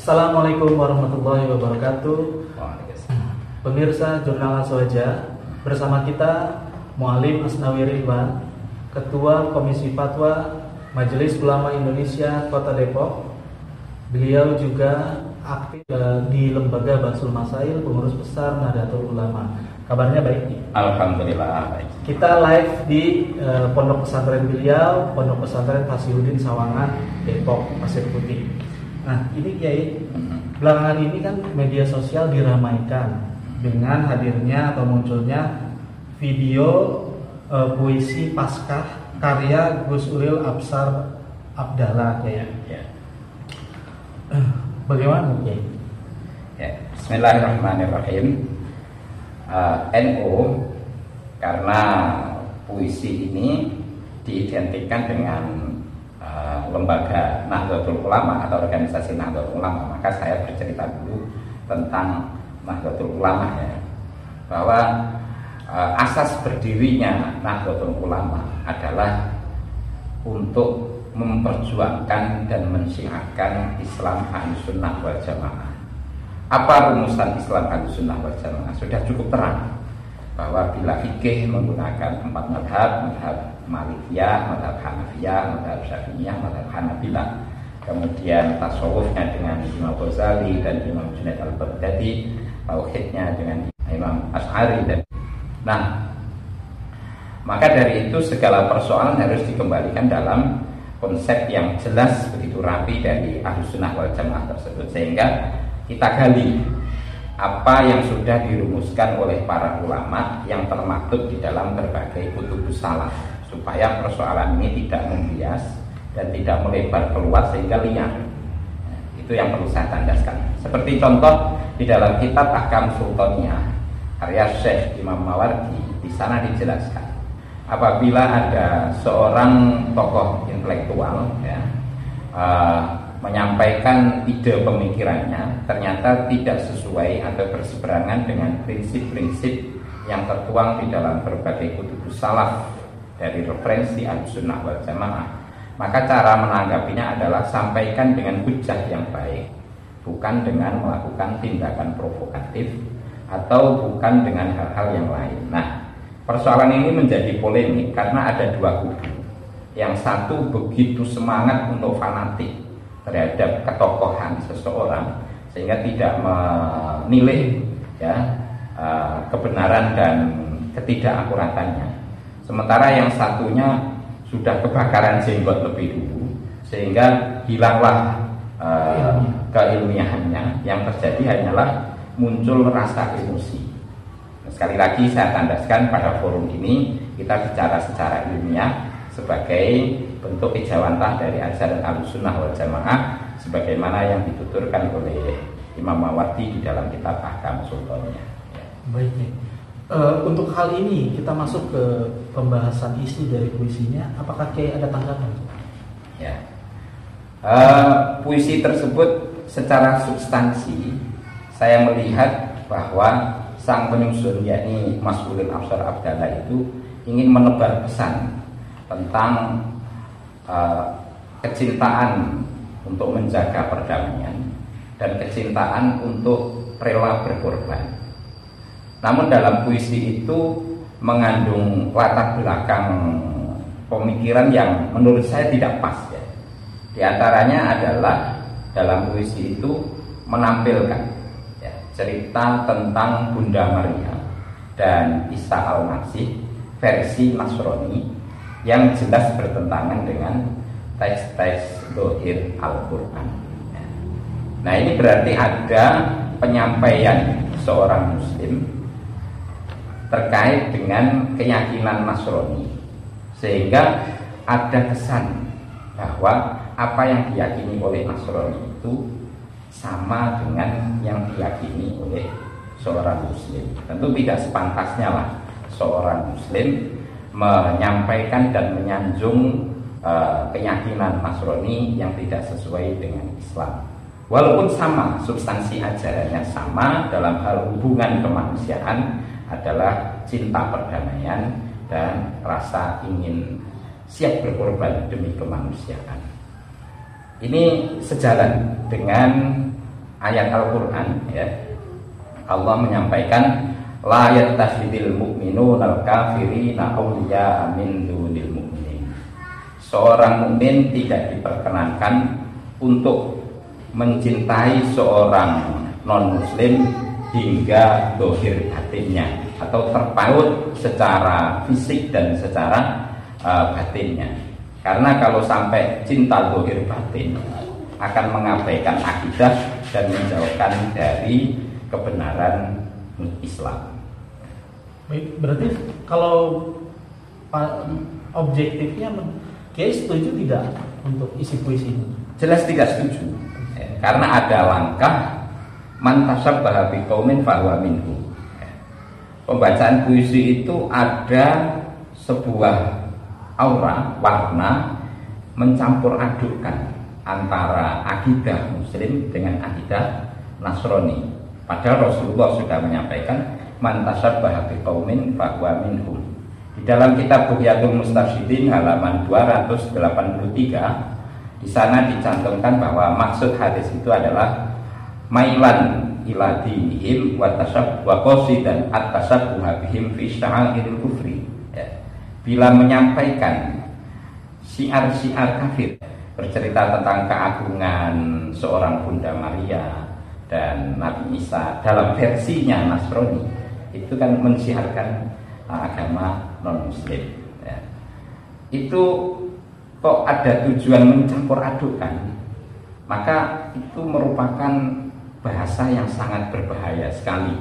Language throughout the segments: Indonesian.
Assalamualaikum warahmatullahi wabarakatuh. Pemirsa Jurnal Aswaja, bersama kita Mu'alim Asnawi Ridwan, Ketua Komisi Fatwa Majelis Ulama Indonesia Kota Depok. Beliau juga aktif di Lembaga Bahsul Masail, pengurus besar Nahdlatul Ulama. Kabarnya baik nih? Alhamdulillah baik. Kita live di Pondok Pesantren beliau, Pondok Pesantren Fasihudin Sawangan, Depok, Pasir Putih. Nah, ini Kiai, belakangan ini kan media sosial diramaikan dengan hadirnya atau munculnya video puisi Paskah karya Gus Uril Absar Abdallah, ya. Bagaimana, Kiai? Ya, Bismillahirrahmanirrahim. NU karena puisi ini diidentikan dengan lembaga Nahdlatul Ulama atau organisasi Nahdlatul Ulama, maka saya bercerita dulu tentang Nahdlatul Ulama, ya, bahwa asas berdirinya Nahdlatul Ulama adalah untuk memperjuangkan dan mensyiarkan Islam Ahlussunnah wal Jamaah. Apa rumusan Islam Ahlussunnah wal Jamaah? Sudah cukup terang bahwa bila fikih menggunakan 4 madhab, madhab Malikiyah, madhab Hanafiyah, madhab Syafi'iyah, madhab Hanabilah. Kemudian tasawufnya dengan Imam Ghazali dan Imam Junaid al-Baghdadi, tauhidnya dengan Imam Asy'ari. Nah, maka dari itu segala persoalan harus dikembalikan dalam konsep yang jelas, begitu rapi dari Ahlussunnah wal Jamaah tersebut, sehingga kita gali apa yang sudah dirumuskan oleh para ulama yang termaktub di dalam berbagai kutubus salaf, supaya persoalan ini tidak membias dan tidak melebar keluar sehingga liar. Itu yang perlu saya tandaskan. Seperti contoh di dalam kitab Ahkam Sultaniyah karya Syekh Imam Mawardi, di sana dijelaskan apabila ada seorang tokoh intelektual, ya, menyampaikan ide pemikirannya ternyata tidak sesuai atau berseberangan dengan prinsip-prinsip yang tertuang di dalam berbagai kutubus salaf dari referensi Ahlussunnah wal Jamaah, maka cara menanggapinya adalah sampaikan dengan hujah yang baik, bukan dengan melakukan tindakan provokatif atau bukan dengan hal-hal yang lain. Nah, persoalan ini menjadi polemik karena ada dua kubu. Yang satu begitu semangat untuk fanatik terhadap ketokohan seseorang sehingga tidak menilai, ya, kebenaran dan ketidakakuratannya. Sementara yang satunya sudah kebakaran jenggot lebih dulu sehingga hilanglah keilmiahannya. Yang terjadi hanyalah muncul rasa emosi. Sekali lagi saya tandaskan pada forum ini kita bicara secara ilmiah sebagai bentuk ijawantah dari ajaran Ahlussunnah wal Jamaah sebagaimana yang dituturkan oleh Imam Mawardi di dalam kitab Ahkam Sultaniyah. Baik, untuk hal ini kita masuk ke pembahasan isi dari puisinya. Apakah Kiai ada tanggapan? Ya, puisi tersebut secara substansi saya melihat bahwa sang penyusun, yakni Mas Uril Absar Abdallah, itu ingin menebar pesan tentang kecintaan untuk menjaga perdamaian dan kecintaan untuk rela berkorban. Namun dalam puisi itu mengandung latar belakang pemikiran yang menurut saya tidak pas, ya. Di antaranya adalah dalam puisi itu menampilkan, ya, cerita tentang Bunda Maria dan Isa al-Masih versi Nasrani yang jelas bertentangan dengan teks-teks Zahir Al-Quran. Nah, ini berarti ada penyampaian seorang muslim terkait dengan keyakinan Nasrani, sehingga ada kesan bahwa apa yang diyakini oleh Nasrani itu sama dengan yang diyakini oleh seorang muslim. Tentu tidak sepantasnya lah seorang muslim menyampaikan dan menyanjung keyakinan Nasrani yang tidak sesuai dengan Islam. Walaupun sama, substansi ajarannya sama, dalam hal hubungan kemanusiaan adalah cinta perdamaian dan rasa ingin siap berkorban demi kemanusiaan. Ini sejalan dengan ayat Al-Qur'an ya, Allah menyampaikan la yattakhidul mu'minuna al-kafirina awliya min dunil mu'minin. Seorang mukmin tidak diperkenankan untuk mencintai seorang non muslim hingga dohir batinnya atau terpaut secara fisik dan secara batinnya. Karena kalau sampai cinta dohir batin akan mengabaikan akidah dan menjauhkan dari kebenaran Islam. Baik, berarti kalau objektifnya Kiai setuju tidak untuk isi puisi ini? Jelas tidak setuju ya, karena ada langkah man tasabbaha biqaumin fahuwa minhum. Pembacaan puisi itu ada sebuah aura, warna mencampur adukkan antara akidah muslim dengan akidah Nasrani. Padahal Rasulullah sudah menyampaikan man tasabbaha biqaumin fahuwa minhum. Di dalam kitab Bughyatul Mustarsyidin halaman 283 di sana dicantumkan bahwa maksud hadis itu adalah mailan ila dinihim wa qasidan at-tasabbuha bihim fi sya'airil kufri ya. Bila menyampaikan syiar-syiar kafir, bercerita tentang keagungan seorang Bunda Maria dan Nabi Isa dalam versinya Nasrani, itu kan mensyiarkan agama non muslim ya. Itu kok ada tujuan mencampur adukkan, maka itu merupakan bahasa yang sangat berbahaya sekali,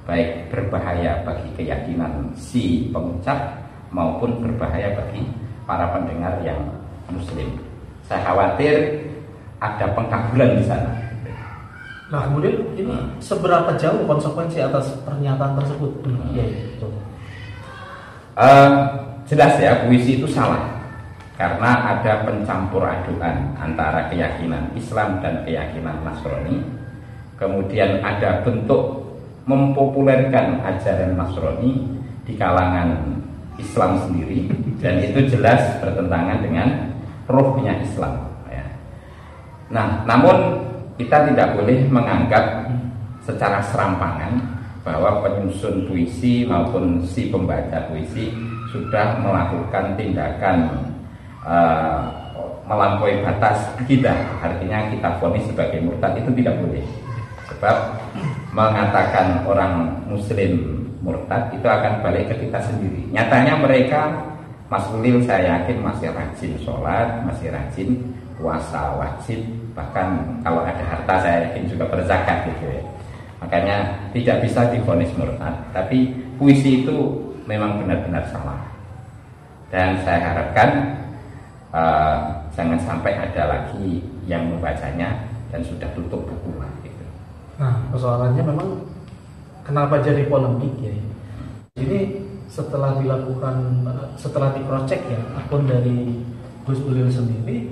baik berbahaya bagi keyakinan si pengucap maupun berbahaya bagi para pendengar yang muslim. Saya khawatir ada pengkaburan di sana. Nah, kemudian ini seberapa jauh konsekuensi atas pernyataan tersebut? Ya, jelas ya, puisi itu salah karena ada pencampur adukan antara keyakinan Islam dan keyakinan Nasrani. Kemudian ada bentuk mempopulerkan ajaran Nasrani di kalangan Islam sendiri, dan itu jelas bertentangan dengan ruhnya Islam ya. Nah, namun kita tidak boleh menganggap secara serampangan bahwa penyusun puisi maupun si pembaca puisi sudah melakukan tindakan melampaui batas akidah, artinya kita vonis sebagai murtad, itu tidak boleh. Sebab mengatakan orang muslim murtad itu akan balik ke kita sendiri. Nyatanya mereka, Mas Ulil saya yakin masih rajin sholat, masih rajin puasa wajib, bahkan kalau ada harta saya yakin juga berzakat gitu ya. Makanya tidak bisa divonis murtad. Tapi puisi itu memang benar-benar salah, dan saya harapkan jangan sampai ada lagi yang membacanya dan sudah tutup buku lah gitu. Nah, persoalannya memang kenapa jadi polemik ya? Ini setelah dilakukan, setelah di-cross-check ya akun dari Gus Ulil sendiri,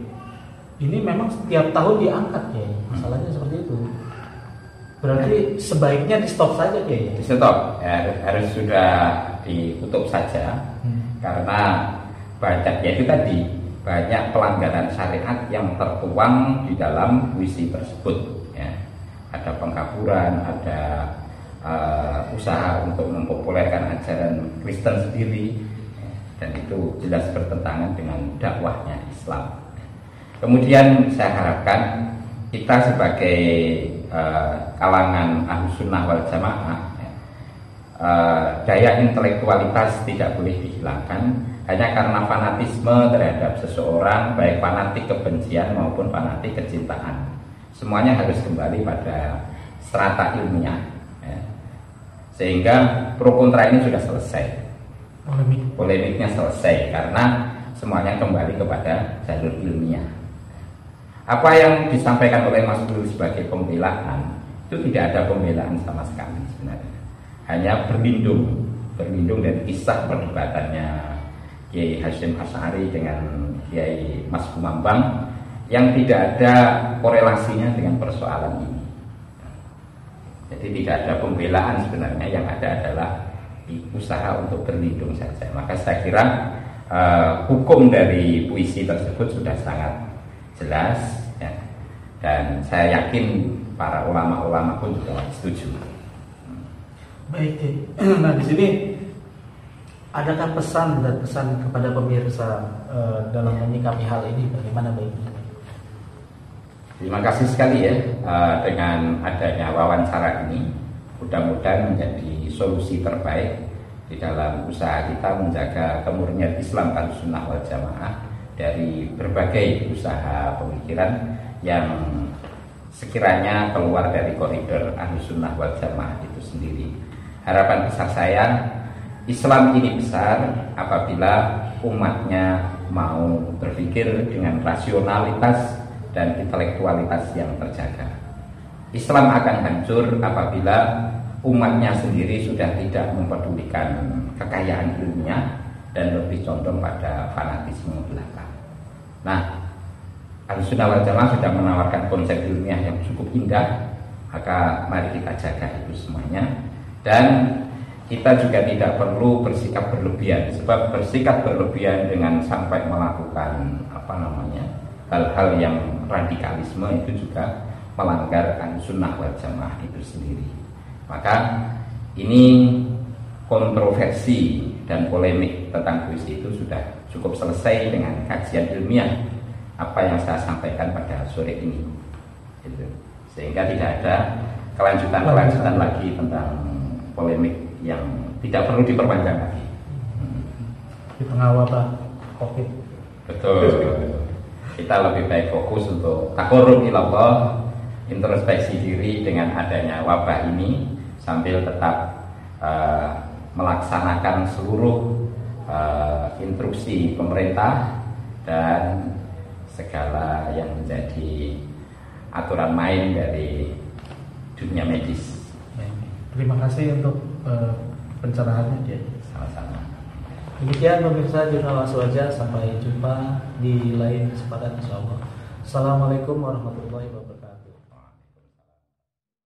ini memang setiap tahun diangkat ya. Masalahnya seperti itu. Berarti sebaiknya di stop saja ya? Di stop, ya, harus sudah ditutup saja karena banyak ya itu tadi, banyak pelanggaran syariat yang tertuang di dalam puisi tersebut ya. Ada pengkaburan, ada usaha untuk mempopulerkan ajaran Kristen sendiri ya, dan itu jelas bertentangan dengan dakwahnya Islam. Kemudian saya harapkan kita sebagai kalangan Ahlussunnah wal Jamaah ya, daya intelektualitas tidak boleh dihilangkan hanya karena fanatisme terhadap seseorang, baik fanatik kebencian maupun fanatik kecintaan. Semuanya harus kembali pada strata ilmiah ya. Sehingga pro kontra ini sudah selesai, polemiknya selesai karena semuanya kembali kepada jalur ilmiah. Apa yang disampaikan oleh Mas Ulil sebagai pembelaan itu tidak ada pembelaan sama sekali sebenarnya, hanya berlindung dari kisah perdebatannya Kiai Hasyim Asy'ari dengan Kiai Mas Kumambang yang tidak ada korelasinya dengan persoalan ini. Jadi tidak ada pembelaan sebenarnya, yang ada adalah usaha untuk berlindung saja. Maka saya kira hukum dari puisi tersebut sudah sangat jelas ya. Dan saya yakin para ulama-ulama pun juga setuju. Baik, nah di sini adakah pesan dan pesan kepada pemirsa dalam menyikapi hal ini, bagaimana baiknya? Terima kasih sekali ya, dengan adanya wawancara ini mudah-mudahan menjadi solusi terbaik di dalam usaha kita menjaga kemurnian Islam Ahlussunnah wal Jamaah dari berbagai usaha pemikiran yang sekiranya keluar dari koridor Ahlussunnah wal Jamaah itu sendiri. Harapan besar saya, Islam ini besar apabila umatnya mau berpikir dengan rasionalitas dan intelektualitas yang terjaga. Islam akan hancur apabila umatnya sendiri sudah tidak mempedulikan kekayaan ilmiah dan lebih condong pada fanatisme belaka. Nah, Ahlussunnah wal Jamaah sudah menawarkan konsep ilmiah yang cukup indah, maka mari kita jaga itu semuanya. Dan kita juga tidak perlu bersikap berlebihan, sebab bersikap berlebihan dengan sampai melakukan hal-hal yang radikalisme itu juga melanggar Ahlussunnah wal Jamaah itu sendiri. Maka ini kontroversi dan polemik tentang puisi itu sudah cukup selesai dengan kajian ilmiah apa yang saya sampaikan pada sore ini, gitu. Sehingga tidak ada kelanjutan lagi tentang polemik yang tidak perlu diperpanjang lagi. Di tengah wabah COVID. Betul. Kita lebih baik fokus untuk taqarrub ilallah, introspeksi diri dengan adanya wabah ini, sambil tetap melaksanakan seluruh instruksi pemerintah dan segala yang menjadi aturan main dari dunia medis. Terima kasih untuk pencerahannya dia. Sama-sama. Demikian pemirsa Jurnal Aswaja, sampai jumpa di lain kesempatan insyaallah. Assalamualaikum warahmatullahi wabarakatuh.